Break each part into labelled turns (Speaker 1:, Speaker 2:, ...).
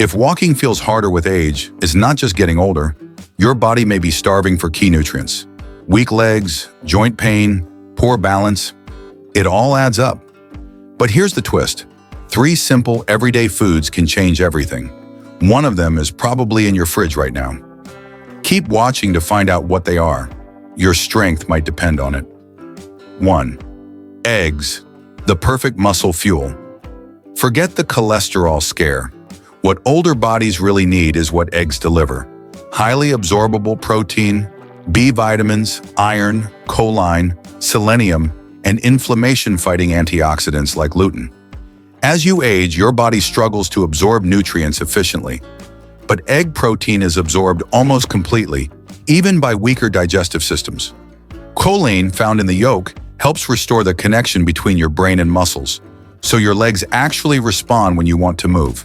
Speaker 1: If walking feels harder with age, it's not just getting older. Your body may be starving for key nutrients. Weak legs, joint pain, poor balance, it all adds up. But here's the twist. 3 simple, everyday foods can change everything. One of them is probably in your fridge right now. Keep watching to find out what they are. Your strength might depend on it. 1. Eggs, the perfect muscle fuel. Forget the cholesterol scare. What older bodies really need is what eggs deliver. Highly absorbable protein, B vitamins, iron, choline, selenium, and inflammation-fighting antioxidants like lutein. As you age, your body struggles to absorb nutrients efficiently. But egg protein is absorbed almost completely, even by weaker digestive systems. Choline, found in the yolk, helps restore the connection between your brain and muscles, so your legs actually respond when you want to move.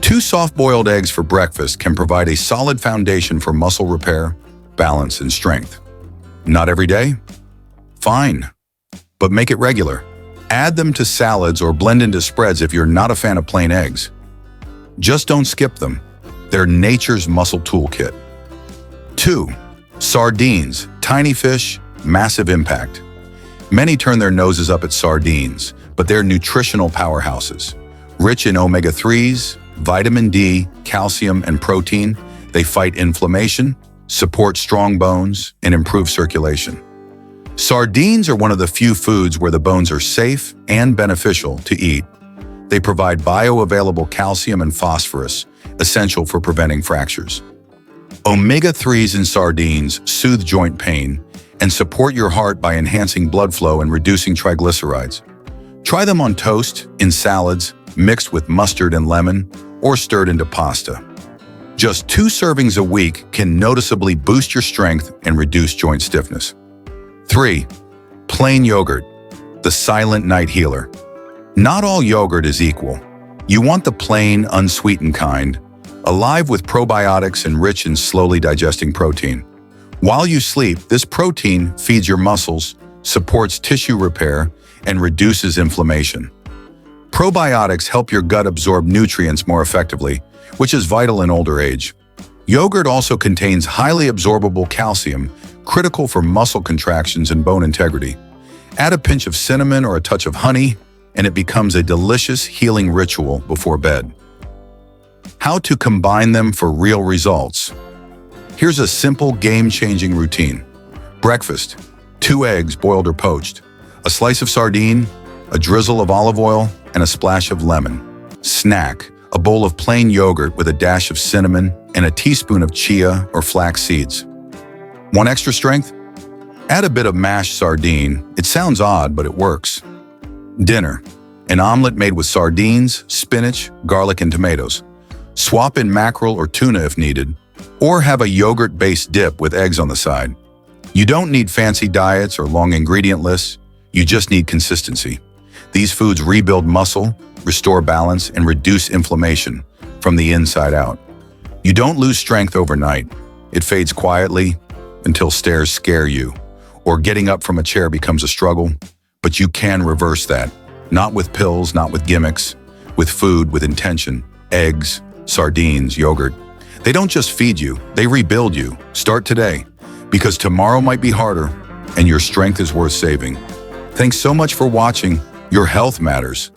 Speaker 1: 2 soft-boiled eggs for breakfast can provide a solid foundation for muscle repair, balance, and strength. Not every day? Fine. But make it regular. Add them to salads or blend into spreads if you're not a fan of plain eggs. Just don't skip them. They're nature's muscle toolkit. 2. Sardines, tiny fish, massive impact. Many turn their noses up at sardines, but they're nutritional powerhouses. Rich in omega-3s, vitamin D, calcium, and protein, they fight inflammation, support strong bones, and improve circulation. Sardines are one of the few foods where the bones are safe and beneficial to eat. They provide bioavailable calcium and phosphorus, essential for preventing fractures. Omega-3s in sardines soothe joint pain and support your heart by enhancing blood flow and reducing triglycerides. Try them on toast, in salads, mixed with mustard and lemon, or stirred into pasta. Just 2 servings a week can noticeably boost your strength and reduce joint stiffness. 3. Plain yogurt, the silent night healer. Not all yogurt is equal. You want the plain, unsweetened kind, alive with probiotics and rich in slowly digesting protein. While you sleep, this protein feeds your muscles, supports tissue repair, and reduces inflammation. Probiotics help your gut absorb nutrients more effectively, which is vital in older age. Yogurt also contains highly absorbable calcium, critical for muscle contractions and bone integrity. Add a pinch of cinnamon or a touch of honey, and it becomes a delicious healing ritual before bed. How to combine them for real results. Here's a simple, game-changing routine. Breakfast, 2 eggs, boiled or poached, a slice of sardine, a drizzle of olive oil, and a splash of lemon. Snack, a bowl of plain yogurt with a dash of cinnamon and a teaspoon of chia or flax seeds. Want extra strength? Add a bit of mashed sardine. It sounds odd, but it works. Dinner, an omelet made with sardines, spinach, garlic, and tomatoes. Swap in mackerel or tuna if needed, or have a yogurt-based dip with eggs on the side. You don't need fancy diets or long ingredient lists. You just need consistency. These foods rebuild muscle, restore balance, and reduce inflammation from the inside out. You don't lose strength overnight. It fades quietly until stairs scare you, or getting up from a chair becomes a struggle. But you can reverse that. Not with pills, not with gimmicks, with food, with intention. Eggs, sardines, yogurt. They don't just feed you, they rebuild you. Start today, because tomorrow might be harder, and your strength is worth saving. Thanks so much for watching. Your health matters.